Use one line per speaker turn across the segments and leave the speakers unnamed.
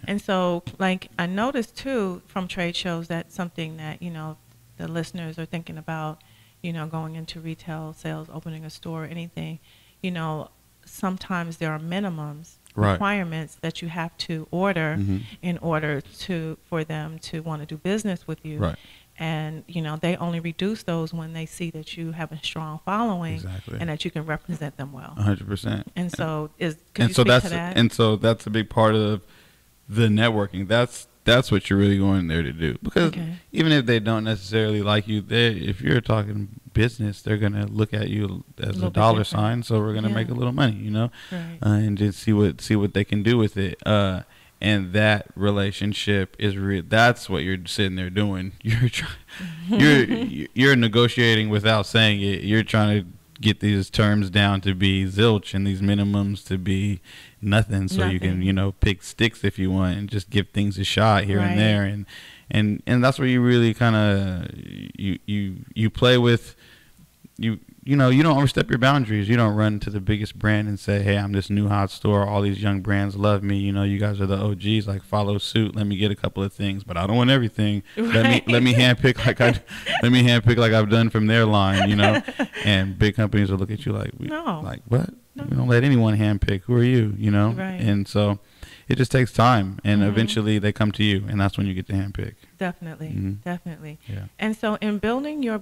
And so, like, I noticed too from trade shows that something that, the listeners are thinking about, going into retail sales, opening a store, anything, you know, sometimes there are minimums, requirements that you have to order in order for them to want to do business with you.
Right.
And, they only reduce those when they see that you have a strong following and that you can represent them well.
100%.
And so could you speak to that?
And so that's a big part of the networking. That's what you're really going there to do. Because even if they don't necessarily like you, if you're talking business, they're going to look at you as a dollar sign. So we're going to make a little money,
Right.
And just see what they can do with it. And that relationship is real. That's what you're sitting there doing. You're negotiating without saying it. You're trying to get these terms down to be zilch and these minimums to be nothing, so you can pick sticks if you want and just give things a shot here and there, and that's where you really kind of you play with you don't overstep your boundaries. You don't run to the biggest brand and say, hey, I'm this new hot store, all these young brands love me, you guys are the OGs, like follow suit, let me get a couple of things, but I don't want everything. Let me handpick like I've done from their line, and big companies will look at you like like what? No. We don't let anyone handpick. Who are you? And so it just takes time, and eventually they come to you, and that's when you get to handpick.
Definitely, definitely.
Yeah.
And so, in building your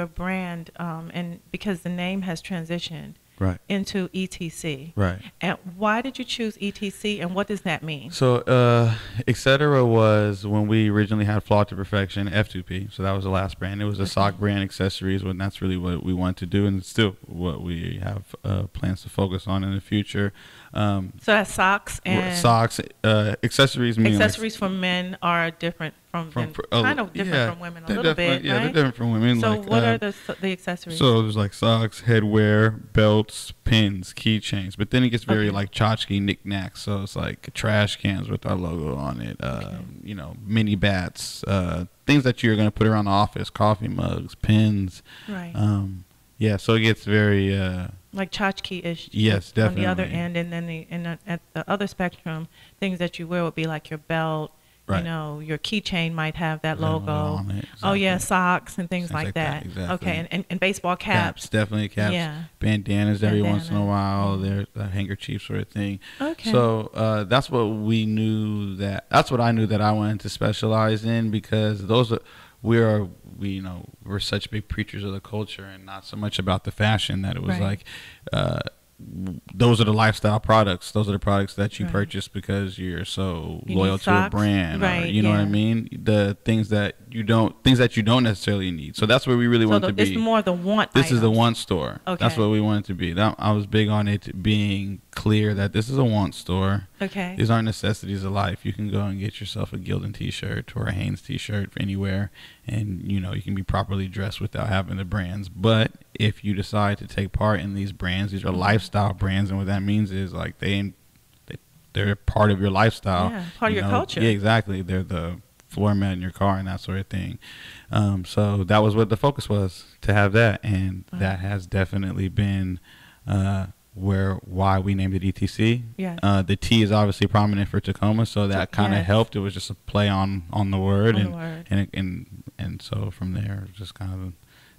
brand, and because the name has transitioned into ETC, and why did you choose ETC, and what does that mean?
So, etc. was when we originally had Flawed to Perfection, F2P. So that was the last brand. It was a sock brand, accessories, and that's really what we want to do, and it's still what we have plans to focus on in the future.
So that's socks and
accessories.
Accessories for men are different from women a little bit.
Yeah, they're different from women.
So what are the accessories?
So there's like socks, headwear, belts, pins, keychains. But then it gets very like tchotchke knickknacks. So it's like trash cans with our logo on it. Mini bats, things that you're gonna put around the office, coffee mugs, pins.
Right.
So it gets very
like tchotchke-ish.
Yes, definitely.
On the other end, and then at the other spectrum, things that you wear would be like your belt. Right. Your keychain might have that logo on it. Exactly. Oh yeah, socks and things like that. Exactly. Okay, and baseball caps.
Definitely caps. Yeah. Bandanas every once in a while. There's a handkerchief sort of thing.
Okay.
So that's what that's what I knew that I wanted to specialize in, because we're such big preachers of the culture and not so much about the fashion, that it was like those are the lifestyle products. Those are the products that you purchase because you're so loyal to a brand. Or, you know what I mean? The things that you don't necessarily need. So that's where we really want to be.
It's more the want.
This is the want store.
Okay.
That's what we want it to be. I was big on it being clear that this is a want store.
Okay.
These aren't necessities of life. You can go and get yourself a Gildan t-shirt or a Hanes t-shirt anywhere, and you can be properly dressed without having the brands. But if you decide to take part in these brands, these are lifestyle brands, and what that means is like they're part of your lifestyle.
Yeah, part of your culture.
Yeah, exactly. They're the floor mat in your car and that sort of thing. So that was what the focus was, to have that, and that has definitely been why we named it ETC.
Yeah.
The T is obviously prominent for Tacoma, so that kind of helped. It was just a play on the word, and so from there it just kind of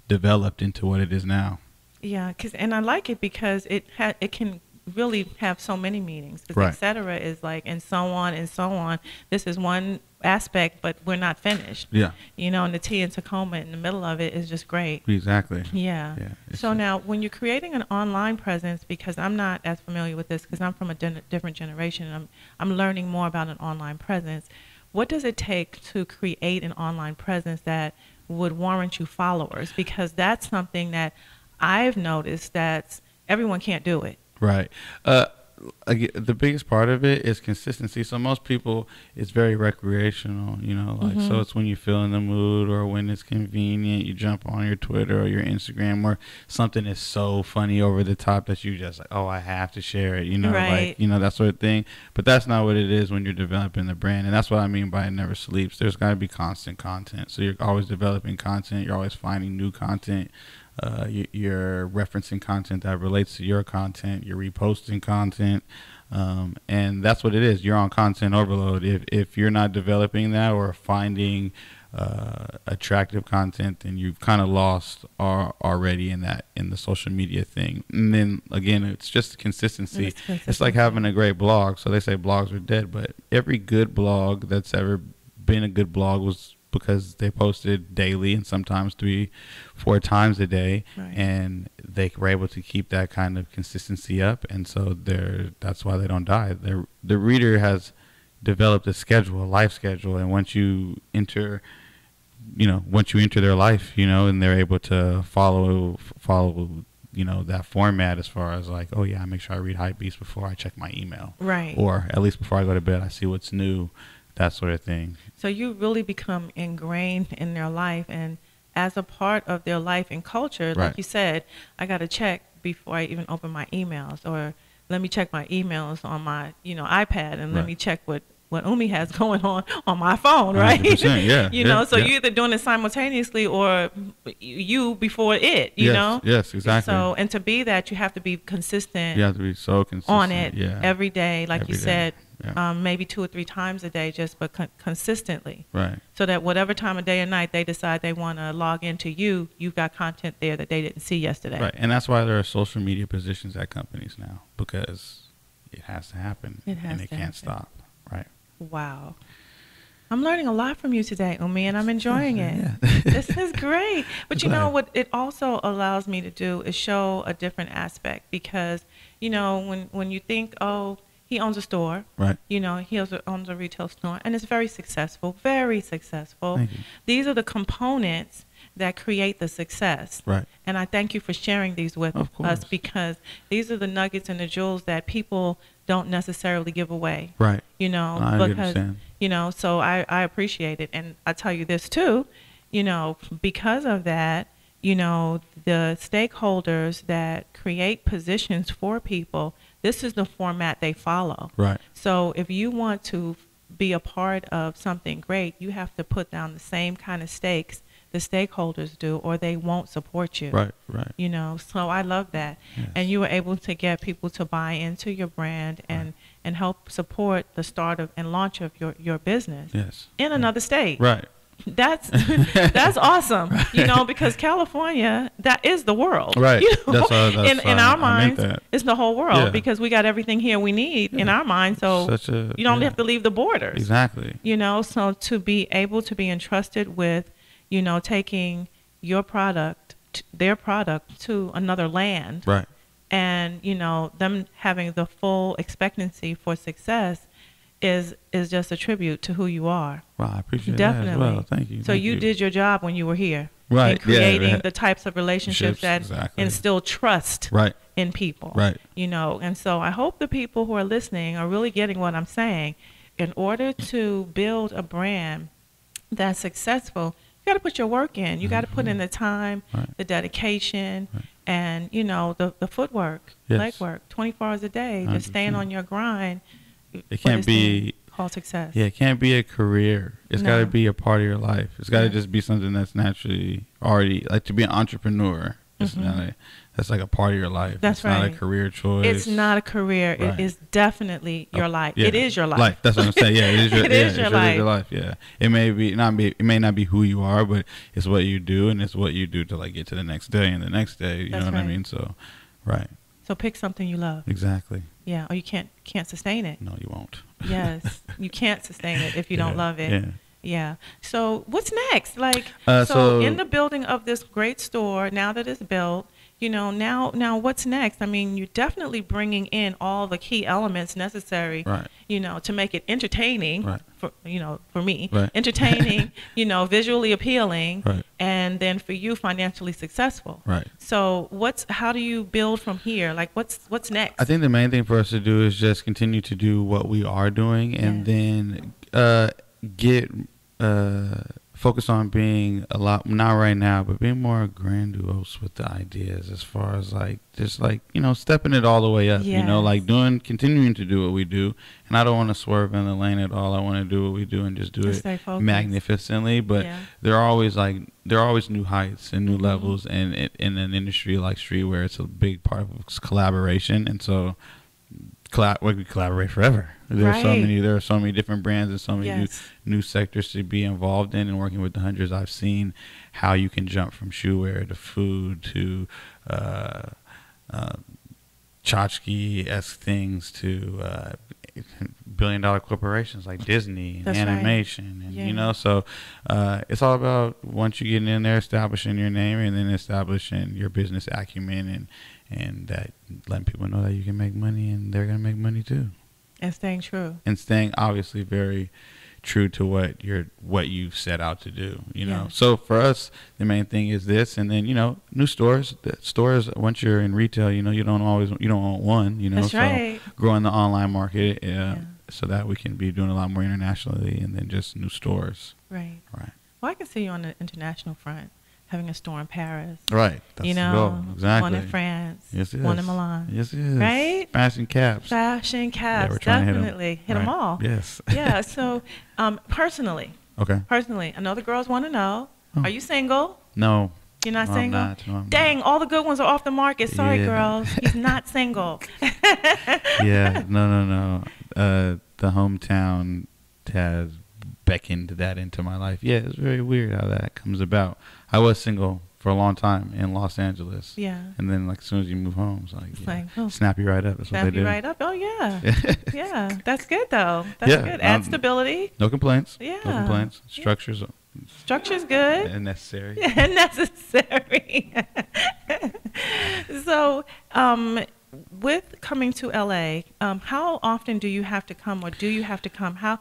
developed into what it is now.
Yeah, and I like it because it can really have so many meanings. Because etc. is like, and so on and so on. This is one aspect, but we're not finished.
Yeah.
And the T in Tacoma in the middle of it is just great.
Exactly.
Yeah. So now, when you're creating an online presence, because I'm not as familiar with this, because I'm from a different generation, I'm learning more about an online presence. What does it take to create an online presence that would warrant you followers? Because that's something that I've noticed that everyone can't do it.
Right. The biggest part of it is consistency. So most people, it's very recreational, so it's when you feel in the mood or when it's convenient, you jump on your Twitter or your Instagram, or something is so funny over the top that you just like, oh, I have to share it, that sort of thing. But that's not what it is when you're developing the brand. And that's what I mean by it never sleeps. There's got to be constant content. So you're always developing content. You're always finding new content. You're referencing content that relates to your content. You're reposting content. And that's what it is. You're on content overload. If you're not developing that or finding attractive content, then you've kind of lost already in the social media thing. And then again, it's just consistency. It's like having a great blog. So they say blogs are dead, but every good blog that's ever been a good blog was because they posted daily and sometimes 3-4 times a day, right. And they were able to keep that kind of consistency up, and so that's why they don't die. The reader has developed a schedule, a life schedule, and once you enter their life, and they're able to follow that format as far as like, oh yeah, I make sure I read Hypebeast before I check my email,
right? Or
at least before I go to bed, I see what's new. That sort of thing.
So you really become ingrained in their life, and as a part of their life and culture, like you said, I got to check before I even open my emails, or let me check my emails on my iPad, and let me check what Umi has going on my phone, right?
Yeah.
So you're either doing it simultaneously or you before it, you know?
Yes, exactly.
So, and to be that, you have to be consistent.
You have to be so consistent
on it every day, like
every
you said.
Yeah.
Maybe 2 or 3 times a day, but consistently.
Right.
So that whatever time of day or night they decide they want to log into you've got content there that they didn't see yesterday.
Right. And that's why there are social media positions at companies now, because it has to happen. And it can't stop. Right.
Wow. I'm learning a lot from you today, Umi, and I'm enjoying it.
Yeah.
This is great. But you know what it also allows me to do is show a different aspect, because, when you think, oh, he owns a store,
right?
He owns a retail store, and it's very successful, very successful.
Thank you.
These are the components that create the success.
Right.
And I thank you for sharing these with us, because these are the nuggets and the jewels that people don't necessarily give away.
Right.
I understand. So I appreciate it. And I tell you this too, because of that, the stakeholders that create positions for people, this is the format they follow.
Right.
So if you want to be a part of something great, you have to put down the same kind of stakes the stakeholders do, or they won't support you.
Right.
So I love that.
Yes.
And you were able to get people to buy into your brand and help support the start of and launch of your business in another state.
Right.
That's awesome, because California, that is the world,
right? That's
in our minds, it's the whole world, because we got everything here we need in our minds. So you don't have to leave the borders.
Exactly.
So to be able to be entrusted with, taking your product, their product to another land,
right? And
them having the full expectancy for success is just a tribute to who you are.
Well, I appreciate
that as
well. Thank you.
So you did your job when you were here.
Right.
In creating the types of relationships that instill trust in people.
Right.
And so I hope the people who are listening are really getting what I'm saying. In order to build a brand that's successful, you got to put your work in. You got to put in the time, the dedication, and, the footwork, legwork, 24 hours a day,
100%.
just staying on your grind.
It can't be
called success.
Yeah, it can't be a career. It's got to be a part of your life. It's got to just be something that's naturally already, like to be an entrepreneur. It's that's like a part of your life.
That's
it's not a career choice.
It's not a career. It is definitely your life.
Yeah.
It is your life.
That's what I'm saying. Yeah, it is your,
it is your life.
Your life. Yeah, it may not be who you are, but it's what you do, and it's what you do to like get to the next day and the next day. You know what I mean? So,
So pick something you love.
Exactly.
Yeah, or you can't sustain it.
No, you won't.
Yes, you can't sustain it if you don't love it. Yeah. So what's next? Like,
so
in the building of this great store, now that it's built, now what's next? I mean, you're definitely bringing in all the key elements necessary, to make it entertaining for me, entertaining, visually appealing, and then for you, financially successful.
Right.
So how do you build from here? Like, what's next?
I think the main thing for us to do is just continue to do what we are doing, and then get focus on being a lot, not right now, but being more grandiose with the ideas, as far as like just like stepping it all the way up. Like continuing to do what we do. And I don't want to swerve in the lane at all. I want to do what we do and just do it magnificently. But there are always new heights and new levels, and in an industry like streetwear, it's a big part of collaboration. And so we could collaborate forever. There are so many different brands and so many new sectors to be involved in. And working with the hundreds, I've seen how you can jump from shoe wear to food to tchotchke-esque things to billion-dollar corporations like Disney and animation, and you know, so it's all about, once you get in there, establishing your name and then establishing your business acumen, and that letting people know that you can make money and they're gonna make money too,
and staying true, and
staying obviously very true to what you've set out to do, you know. So for us, the main thing is this, and then, you know, new stores. Once you're in retail, you know, you don't want one, you know.
That's right.
So growing the online market, so that we can be doing a lot more internationally, and then just new stores.
Right. Well, I can see you on the international front, having a store in Paris.
Right. That's
you know, exactly. One in France.
Yes, it is.
One in Milan.
Yes, it is.
Right?
Fashion caps.
Yeah, definitely. Hit them all.
Yes.
Yeah. So, personally.
Okay.
Personally, I know the girls want to know, are you single?
No.
You're not single?
I'm
Dang,
not. All
the good ones are off the market. Sorry, girls. He's not single.
Yeah. No. The hometown has beckoned that into my life. Yeah, it's very weird how that comes about. I was single for a long time in Los Angeles.
Yeah.
And then, like, as soon as you move home, it's like snap you right up. That's what they do.
Snap you right up. Oh, yeah. Yeah. That's good, though. That's good. Add stability.
No complaints.
Yeah.
No complaints. Structure's
good.
And necessary.
Yeah, necessary. So, with coming to LA, how often do you have to come, or do you have to come? How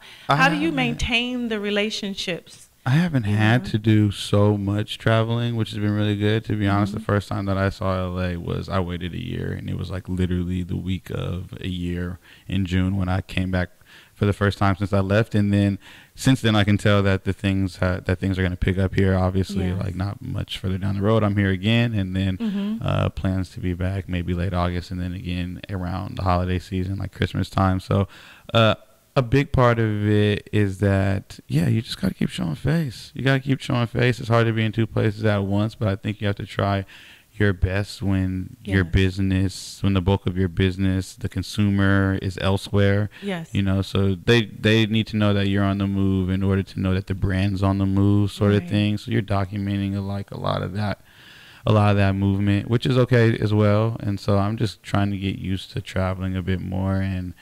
do you maintain the relationships?
I haven't had to do so much traveling, which has been really good. To be honest, the first time that I saw LA was, I waited a year, and it was like literally the week of a year in June when I came back for the first time since I left. And then since then, I can tell that things are going to pick up here. Obviously, like not much further down the road, I'm here again, and then plans to be back maybe late August, and then again around the holiday season, like Christmas time. So a big part of it is that, you just got to keep showing face. You got to keep showing face. It's hard to be in two places at once, but I think you have to try your best when your business, when the bulk of your business, the consumer is elsewhere.
Yes.
You know, so they need to know that you're on the move in order to know that the brand's on the move, sort of thing. So you're documenting a lot of that movement, which is okay as well. And so I'm just trying to get used to traveling a bit more and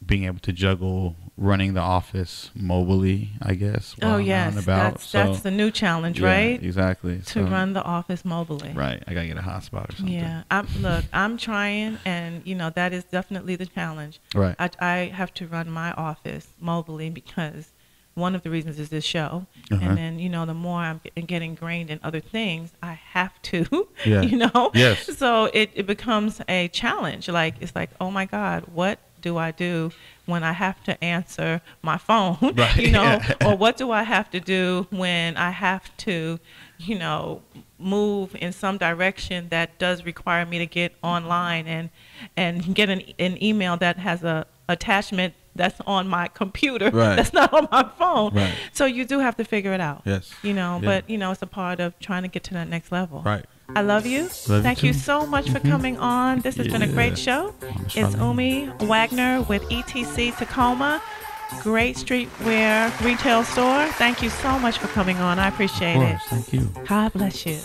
being able to juggle running the office mobily, I guess.
Oh, yes. That's the new challenge, right?
Exactly.
To run the office mobily.
Right. I got to get a hotspot or something.
Yeah. I'm trying, and, you know, that is definitely the challenge.
Right.
I have to run my office mobily because one of the reasons is this show. And then, you know, the more I'm getting ingrained in other things, I have to, you know?
Yes.
So it becomes a challenge. Like, it's like, oh, my God, what do I do when I have to answer my phone, you know, or what do I have to do when I have to, you know, move in some direction that does require me to get online and get an email that has a attachment that's on my computer, that's not on my phone.
Right.
So you do have to figure it out.
Yes.
You know, but, you know, it's a part of trying to get to that next level.
Right.
I love you. Thank you so much for coming on. This has been a great show. It's Umi Wagoner with ETC Tacoma, great streetwear retail store. Thank you so much for coming on. I appreciate it.
Thank you.
God bless you.